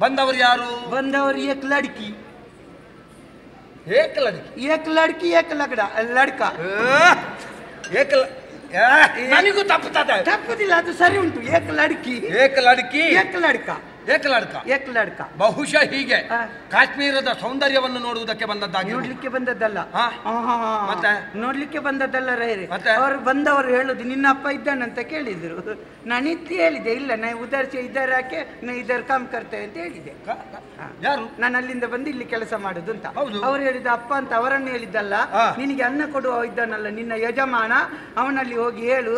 ಬಂದವರು ಯಾರು? ಬಂದವರು एक लड़की, एक लड़का. ನನಗೂ ತಪ್ಪುತ್ತದೆ. ತಪ್ಪುದಿಲ್ಲ, ಅದು ಸರಿ ಉಂಟು. एक लड़की, एक लड़का, ಏಕಲಡ್ಕ ಬಹುಶಃ ಹೀಗೆ ಕಾಶ್ಮೀರದ ಸೌಂದರ್ಯವನ್ನು ನೋಡುವುದಕ್ಕೆ ಬಂದದ್ದಾಗಿ. ನೋಡ್ಲಿಕ್ಕೆ ಬಂದದ್ದಲ್ಲ, ಮತ್ತೆ ನೋಡ್ಲಿಕ್ಕೆ ಬಂದದ್ದಲ್ಲ ರೈರಿ. ಅವರು ಬಂದವರು ಹೇಳುದು ನಿನ್ನ ಅಪ್ಪ ಇದ್ದಾನಂತ ಕೇಳಿದ್ರು. ನಾನಿತ್ತು ಹೇಳಿದೆ ಇಲ್ಲ ನಾ ಉದರ್ से इधर आके मैं इधर काम करते ಅಂತ ಹೇಳಿದೆ. ಯಾರು? ನಾನು ಅಲ್ಲಿಂದ ಬಂದು ಇಲ್ಲಿ ಕೆಲಸ ಮಾಡುದು ಅಂತ. ಅವ್ರು ಹೇಳಿದ ಅಪ್ಪ ಅಂತ ಅವರನ್ನು ಹೇಳಿದ್ದಲ್ಲ, ನಿನಗೆ ಅನ್ನ ಕೊಡುವ ಇದ್ದಾನಲ್ಲ ನಿನ್ನ ಯಜಮಾನ, ಅವನಲ್ಲಿ ಹೋಗಿ ಹೇಳು.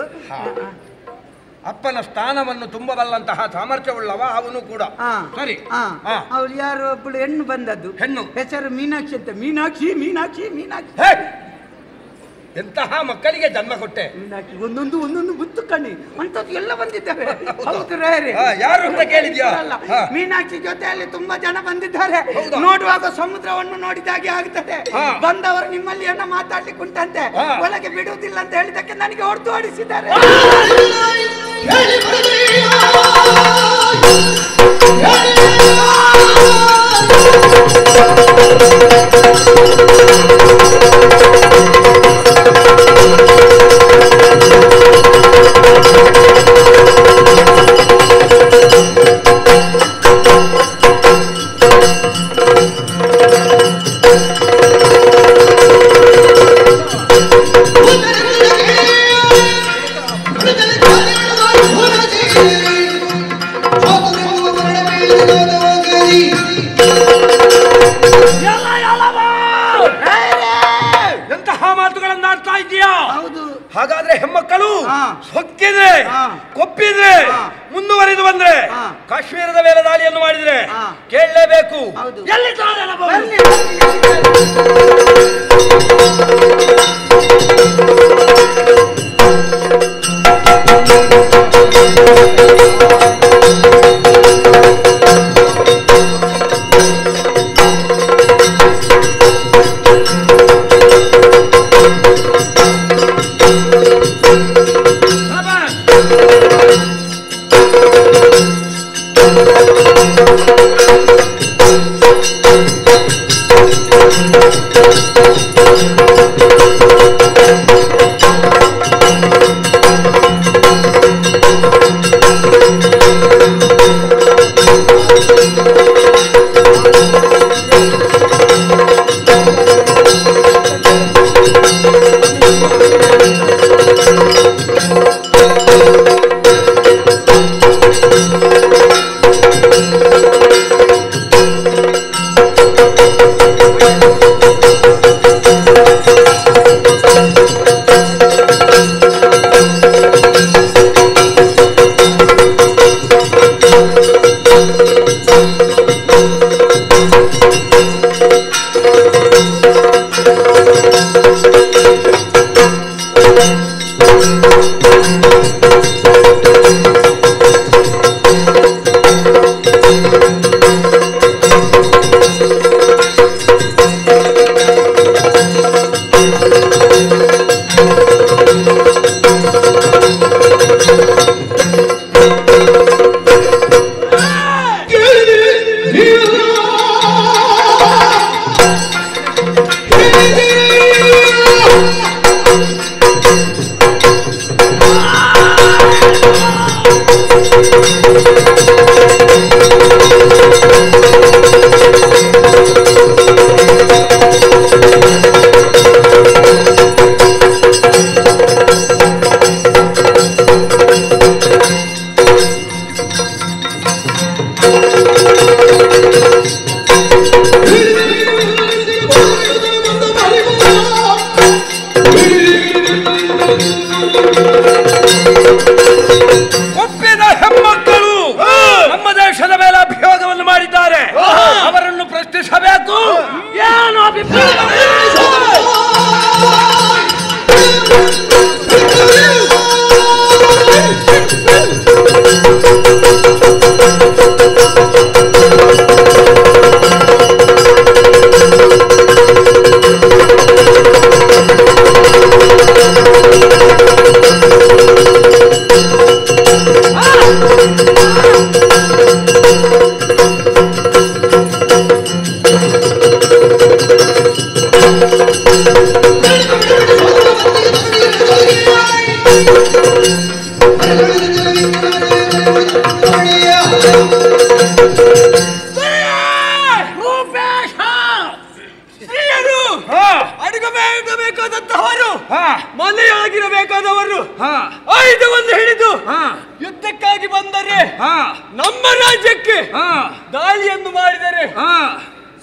ಅಪ್ಪನ ಸ್ಥಾನವನ್ನು ತುಂಬಬಲ್ಲಂತಹ ಸಾಮರ್ಥ್ಯವುಳ್ಳವ ಅವನು ಕೂಡ. ಸರಿ, ಅವ್ರು ಯಾರು ಒಬ್ಬಳು ಹೆಣ್ಣು ಬಂದದ್ದು, ಹೆಣ್ಣು ಹೆಸರು ಮೀನಾಕ್ಷಿ ಅಂತ. ಮೀನಾಕ್ಷಿ ಮೀನಾಕ್ಷಿ ಮೀನಾಕ್ಷಿ ಎಂತಹ ಮಕ್ಕಳಿಗೆ ಜನ್ಮ ಕೊಟ್ಟೆ. ಮೀನಾಕ್ಷಿ ಒಂದೊಂದು ಒಂದೊಂದು ಮುತ್ತು ಕಣ್ಣಿ ಅಂತದ್ದು ಎಲ್ಲ ಬಂದಿದ್ದಾರೆ. ಹೌದು ರೇ, ಯಾರು ಅಂತ ಕೇಳಿದ್ಯಾ? ಮೀನಾಕ್ಷಿ ಜೊತೆಯಲ್ಲಿ ತುಂಬಾ ಜನ ಬಂದಿದ್ದಾರೆ. ನೋಡುವಾಗ ಸಮುದ್ರವನ್ನು ನೋಡಿದಾಗೆ ಆಗುತ್ತದೆ. ಬಂದವರು ನಿಮ್ಮಲ್ಲಿ ಏನೋ ಮಾತಾಡ್ಲಿಕ್ಕೆ ಉಂಟಂತೆ, ಒಳಗೆ ಬಿಡುವುದಿಲ್ಲ ಅಂತ ಹೇಳಿದಕ್ಕೆ ನನಗೆ ಹೊಡೆದು ಓಡಿಸಿದ್ದಾರೆ. ಹಾಗಾದ್ರೆ ಹೆಮ್ಮಕ್ಕಳು ಸೊಕ್ಕಿದ್ರೆ ಕೊಪ್ಪಿದ್ರೆ ಮುಂದುವರಿದು ಬಂದ್ರೆ ಕಾಶ್ಮೀರದ ಮೇಲೆ ದಾಳಿಯನ್ನು ಮಾಡಿದ್ರೆ ಕೇಳಲೇಬೇಕು. ಎಲ್ಲಿ ರಾಜ್ಯಕ್ಕಾಗಿ ಬಂದರೆ ನಮ್ಮ ರಾಜ್ಯಕ್ಕೆ ದಾಳಿಯನ್ನು ಮಾಡಿದರೆ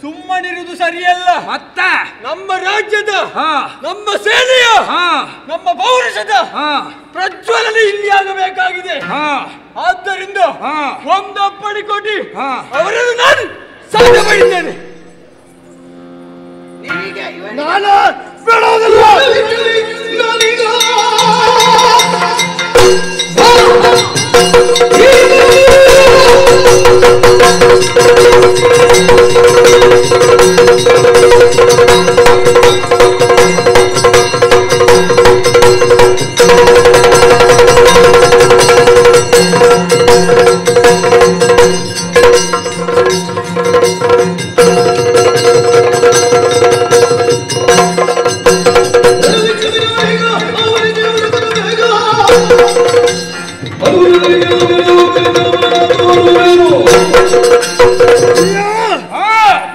ಸುಮ್ಮನಿರುವುದು ಸರಿಯಲ್ಲ. ಮತ್ತೆ ನಮ್ಮ ರಾಜ್ಯದ ನಮ್ಮ ಸೇನೆಯ ನಮ್ಮ ಪೌರುಷದ ಪ್ರಜ್ವಲನೆ ಇಲ್ಲಿ ಆಗಬೇಕಾಗಿದೆ. ಆದ್ದರಿಂದ ಒಂದು ಅಪ್ಪಣೆ ಕೊಟ್ಟು ಅವರನ್ನು ನಾನು ಸಾಧ್ಯ ಮಾಡಿದ್ದೇನೆ. ನಾನು ಬಿಡೋದಿಲ್ಲ.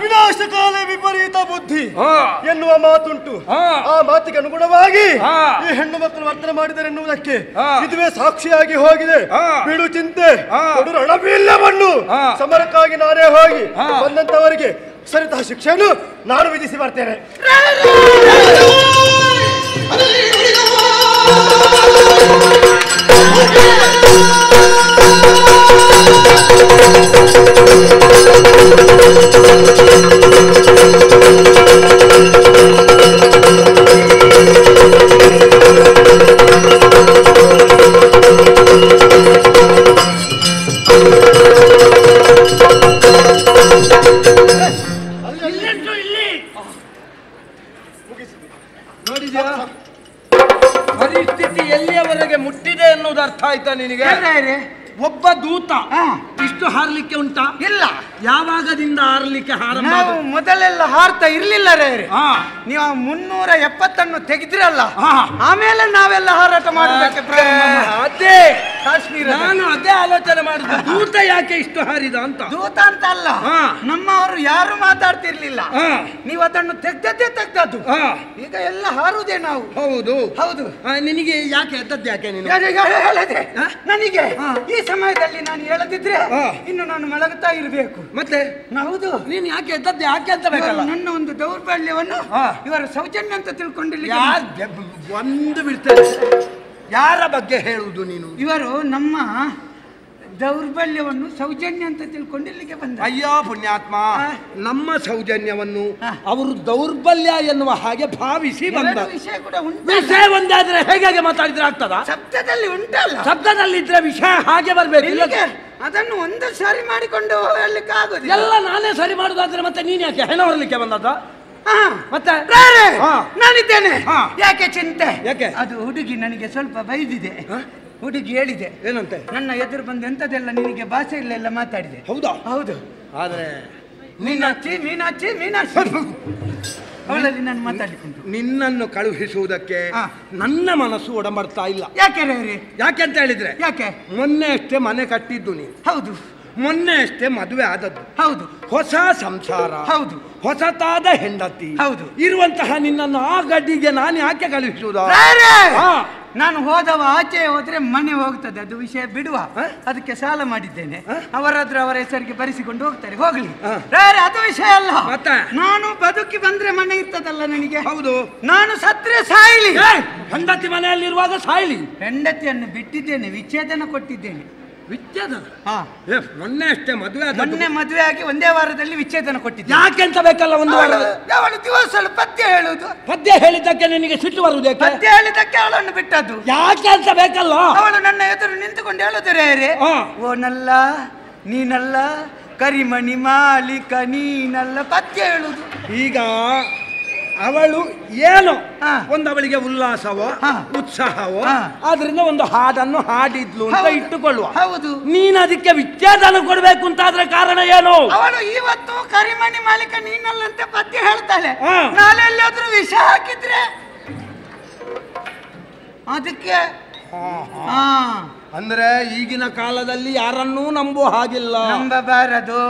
ವಿನಾಶಕಾಲ ವಿಪರೀತ ಬುದ್ಧಿ ಎನ್ನುವ ಮಾತುಂಟು. ಆ ಮಾತಿಗೆ ಅನುಗುಣವಾಗಿ ಈ ಹೆಣ್ಣು ಮಕ್ಕಳು ವರ್ತನೆ ಮಾಡಿದರೆ ಎನ್ನುವುದಕ್ಕೆ ಇದುವೇ ಸಾಕ್ಷಿಯಾಗಿ ಹೋಗಿದೆ. ಬಿಡು ಚಿಂತೆ, ಕೊಡು ರಣಬಿಲ್ಲವನ್ನು ಸಮರಕ್ಕಾಗಿ ನಾನೇ ಹೋಗಿ ಬಂದಂತವರಿಗೆ ಸರಿತ ಶಿಕ್ಷೆಯನ್ನು ನಾನು ವಿಧಿಸಿ ಬರ್ತೇನೆ. ಪರಿಸ್ಥಿತಿ ಎಲ್ಲಿಯವರೆಗೆ ಮುಟ್ಟಿದೆ ಎನ್ನುವುದು ಅರ್ಥ ಆಯ್ತಾ ನಿನಗೆ? ಒಬ್ಬ ದೂತ ಇಷ್ಟು ಹಾರಲಿಕ್ಕೆ ಉಂಟಾ? ಇಲ್ಲ. ಯಾವಾಗದಿಂದ ಹಾರಲಿಕ್ಕೆ ಮೊದಲೆಲ್ಲ ಹಾರ್ತಾ ಇರ್ಲಿಲ್ಲ ರೇ. ನೀವು 370 ತೆಗೆದ್ರಲ್ಲ, ಆಮೇಲೆ ನಾವೆಲ್ಲ ಹಾರಾಟ ಮಾಡೋದಕ್ಕೆ ಅದೇ ಕಾಶ್ಮೀರ. ನಾನು ಅದೇ ಆಲೋಚನೆ ಮಾಡಿದೆ, ದೂತ ಯಾಕೆ ಇಷ್ಟು ಹಾರಿದ ಅಂತ. ದೂತ ಅಂತ ಅಲ್ಲ, ನಮ್ಮವರು ಯಾರು ಮಾತಾಡ್ತಿರ್ಲಿಲ್ಲ. ನೀವು ಅದನ್ನು ತೆಗ್ದದ್ದು. ಈಗ ಎಲ್ಲ ಹಾರುದೇ ನಾವು. ಹೌದು ಹೌದು. ನಿನಗೆ ಯಾಕೆ ಎದ್ದದ್ದು ಯಾಕೆ? ನನಗೆ ಈ ಸಮಯದಲ್ಲಿ ನಾನು ಹೇಳದಿದ್ರೆ ಇನ್ನು ನಾನು ಮಲಗುತ್ತಾ ಇರಬೇಕು. ಮತ್ತೆ ಹೌದು, ನೀನು ಯಾಕೆ ಎದ್ದದ್ದು ಯಾಕೆ ಅಂತ ಬೇಕಲ್ಲ. ನನ್ನ ಒಂದು ದೌರ್ಬಲ್ಯವನ್ನು ಇವರ ಸೌಜನ್ಯ ಅಂತ ತಿಳ್ಕೊಂಡಿಲ್ಲ. ಒಂದು ಬಿಡ್ತೇನೆ. ಯಾರ ಬಗ್ಗೆ ಹೇಳುವುದು ನೀನು? ಇವರು ನಮ್ಮ ದೌರ್ಬಲ್ಯವನ್ನು ಸೌಜನ್ಯ ಅಂತ ತಿಳ್ಕೊಂಡು ಇಲ್ಲಿಗೆ ಬಂದ. ಅಯ್ಯೋ ಪುಣ್ಯಾತ್ಮ, ನಮ್ಮ ಸೌಜನ್ಯವನ್ನು ಅವರು ದೌರ್ಬಲ್ಯ ಎನ್ನುವ ಹಾಗೆ ಭಾವಿಸಿ ಬಂದ. ವಿಷಯ ಕೂಡ ಉಂಟು. ವಿಷಯ ಒಂದಾದ್ರೆ ಹೇಗೆ ಮಾತಾಡಿದ್ರೆ ಆಗ್ತದ? ಶಬ್ದದಲ್ಲಿ ಉಂಟಲ್ಲ, ಶಬ್ದದಲ್ಲಿ ಇದ್ರೆ ವಿಷಯ ಹಾಗೆ ಬರ್ಬೇಕು. ಅದನ್ನು ಒಂದು ಸರಿ ಮಾಡಿಕೊಂಡು ಹೇಳಲಿಕ್ಕೆ ಆಗೋದು. ಎಲ್ಲ ನಾನೇ ಸರಿ ಮಾಡುದಾದ್ರೆ ಮತ್ತೆ ನೀನ್ ಯಾಕೆ ಹೆಣ ಹೊರಲಿಕ್ಕೆ ಬಂದದ? ಮತ್ತೆ ನಾನಿದ್ದೇನೆ. ಯಾಕೆ ಚಿಂತೆ? ಯಾಕೆ? ಅದು ಹುಡುಗಿ ನನಗೆ ಸ್ವಲ್ಪ ಬೈದಿದೆ. ಹುಡುಗಿ ಹೇಳಿದೆ ಏನಂತೆ, ನನ್ನ ಎದುರು ಬಂದು ಎಂತದೆಲ್ಲ ನಿನಗೆ ಭಾಷೆ ಇಲ್ಲೆಲ್ಲ ಮಾತಾಡಿದೆ. ಹೌದಾ? ಹೌದು. ಆದ್ರೆ ಮೀನಾಕ್ಷಿ ಮೀನಾಕ್ಷಿ ಮೀನಾಕ್ಷಿ ಅವಳಲ್ಲಿ ನಾನು ಮಾತಾಡಿಕೊಂಡು ನಿನ್ನನ್ನು ಕಳುಹಿಸುವುದಕ್ಕೆ ನನ್ನ ಮನಸ್ಸು ಒಡಂಬಡ್ತಾ ಇಲ್ಲ. ಯಾಕೆ ರೇ? ಯಾಕೆ ಅಂತ ಹೇಳಿದ್ರೆ, ಯಾಕೆ ಮೊನ್ನೆ ಅಷ್ಟೇ ಮನೆ ಕಟ್ಟಿದ್ದು ನೀನು. ಹೌದು. ಮೊನ್ನೆ ಅಷ್ಟೇ ಮದುವೆ ಆದದ್ದು. ಹೌದು. ಹೊಸ ಸಂಸಾರ. ಹೌದು. ಹೊಸತಾದ ಹೆಂಡತಿ. ಹೌದು. ಇರುವಂತಹ ನಿನ್ನನ್ನು ಆ ಗಡ್ಡಿಗೆ ನಾನು ಯಾಕೆ ಕಳುಹಿಸುವುದು? ನಾನು ಹೋದವ ಆಚೆ ಹೋದ್ರೆ ಮನೆ ಹೋಗ್ತದೆ, ಅದು ವಿಷಯ ಬಿಡುವ. ಅದಕ್ಕೆ ಸಾಲ ಮಾಡಿದ್ದೇನೆ, ಅವರಾದ್ರೂ ಅವರ ಹೆಸರಿಗೆ ಬರೆಸಿಕೊಂಡು ಹೋಗ್ತಾರೆ, ಹೋಗ್ಲಿ. ಅದು ವಿಷಯ ಅಲ್ಲ. ನಾನು ಬದುಕಿ ಬಂದ್ರೆ ಮನೆ ಇರ್ತದಲ್ಲ ನನಗೆ. ಹೌದು. ನಾನು ಸತ್ರೆ ಸಾಯ್ಲಿ. ಹೆಂಡತಿ ಮನೆಯಲ್ಲಿರುವಾಗ ಸಾಯ್ಲಿ. ಹೆಂಡತಿಯನ್ನು ಬಿಟ್ಟಿದ್ದೇನೆ, ವಿಚ್ಛೇದನ ಕೊಟ್ಟಿದ್ದೇನೆ. ವಿಚ್ಛೇದನ? ಮೊನ್ನೆ ಅಷ್ಟೇ ಮದುವೆ. ಮೊನ್ನೆ ಮದುವೆ ಆಗಿ ಒಂದೇ ವಾರದಲ್ಲಿ ವಿಚ್ಛೇದನ ಕೊಟ್ಟಿದ್ದೆ. ಯಾಕೆ ಅಂತ ಬೇಕಲ್ಲ ಒಂದು ವಾರ? ಅವಳು ದಿವಸ ಪದ್ಯ ಹೇಳುದು. ಪದ್ಯ ಹೇಳಿದ್ದಕ್ಕೆ ನಿನಗೆ ಸಿಟ್ಟು ಬರುವುದೇ? ಪದ್ಯ ಹೇಳಿದ್ದಕ್ಕೆ ಅವಳನ್ನು ಬಿಟ್ಟದ್ದು. ಯಾಕೆ ಅಂತ ಬೇಕಲ್ಲ? ಅವಳು ನನ್ನ ಎದುರು ನಿಂತುಕೊಂಡು ಹೇಳುದರೆ, ಓ ನಲ್ಲ ನೀನಲ್ಲ, ಕರಿಮಣಿ ಮಾಲೀಕ ನೀನಲ್ಲ, ಪದ್ಯ ಹೇಳುದು. ಈಗ ಅವಳು ಏನು ಒಂದು ಅವಳಿಗೆ ಉಲ್ಲಾಸವೋ ಉತ್ಸಾಹವೋ ಆದ್ರಿಂದ ಒಂದು ಹಾಡನ್ನು ಹಾಡಿದ್ಲು ಅಂತ ಇಟ್ಟುಕೊಳ್ಳುವ. ಹೌದು. ನೀನು ಅದಕ್ಕೆ ವಿಚ್ಛೇದನ ಕೊಡ್ಬೇಕು ಅಂತಾದ್ರೆ ಕಾರಣ ಏನು? ಅವಳು ಇವತ್ತು ಕರಿಮಣಿ ಮಾಲೀಕ ನೀನಲ್ಲಂತೆ ಪದ್ಯ ಹೇಳ್ತಾಳೆ, ನಾಳೆ ಎಲ್ಲಾದ್ರೂ ವಿಷ ಹಾಕಿದ್ರೆ ಅದಕ್ಕೆ ಅಂದ್ರೆ ಈಗಿನ ಕಾಲದಲ್ಲಿ ಯಾರನ್ನೂ ನಂಬುವ ಹಾಗಿಲ್ಲ, ನಂಬಬಾರದು.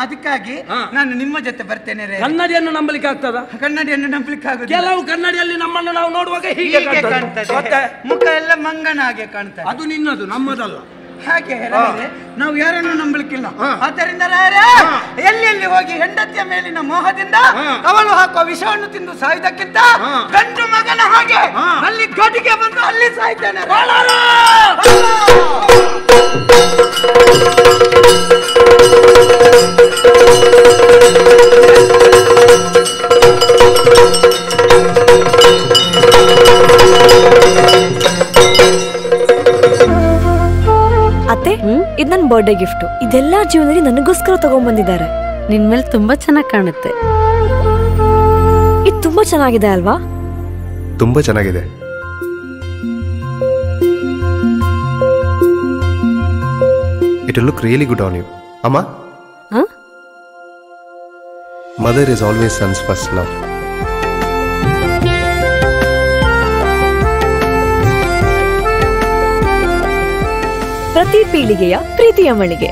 ಅದಕ್ಕಾಗಿ ನಾನು ನಿಮ್ಮ ಜೊತೆ ಬರ್ತೇನೆ. ಕನ್ನಡಿಯನ್ನು ನಂಬಲಿಕ್ಕೆ ಆಗ್ತದ? ಕನ್ನಡಿಯನ್ನು ನಂಬಲಿಕ್ಕೆ ಆಗುದು. ಕೆಲವು ಕನ್ನಡಿಯಲ್ಲಿ ನಮ್ಮನ್ನು ನಾವು ನೋಡುವಾಗ ಹೀಗೆ ಕಾಣ್ತದೆ, ಮುಖ ಎಲ್ಲ ಮಂಗನ ಹಾಗೆ ಕಾಣ್ತದೆ. ಅದು ನಿನ್ನದು, ನಮ್ಮದಲ್ಲ. ಹಾಗೆ ನಾವು ಯಾರನ್ನು ನಂಬಲಿಕ್ಕಿಲ್ಲ. ಆದ್ದರಿಂದ ಎಲ್ಲಿ ಹೋಗಿ ಹೆಂಡತಿಯ ಮೇಲಿನ ಮೋಹದಿಂದ ಅವಳು ಹಾಕುವ ವಿಷವನ್ನು ತಿಂದು ಸಾಯುವುದಕ್ಕಿಂತ ಗಂಡು ಮಗನ ಹಾಗೆ ಅಲ್ಲಿ ಗಡಿಗೆ ಬಂದು ಅಲ್ಲಿ ಸಾಯ್ತಾನೆ. ಅತ್ತೆ, ಇದು ನನ್ನ ಬರ್ಡೇ ಗಿಫ್ಟ್. ಇದೆಲ್ಲ ಜೀವನದಲ್ಲಿ ನನಗೋಸ್ಕರ ತಗೊಂಡ್ಬಂದಿದ್ದಾರೆ. ನಿನ್ ಮೇಲೆ ತುಂಬಾ ಚೆನ್ನಾಗಿ ಕಾಣುತ್ತೆ. ಇದು ತುಂಬಾ ಚೆನ್ನಾಗಿದೆ ಅಲ್ವಾ? ತುಂಬಾ ಚೆನ್ನಾಗಿದೆ. It will look really good on you. Amma? Huh? Mother is always son's first love. ಪ್ರತಿ ಪೀಳಿಗೆಯ ಪ್ರೀತಿಯ ಮಳಿಗೆ.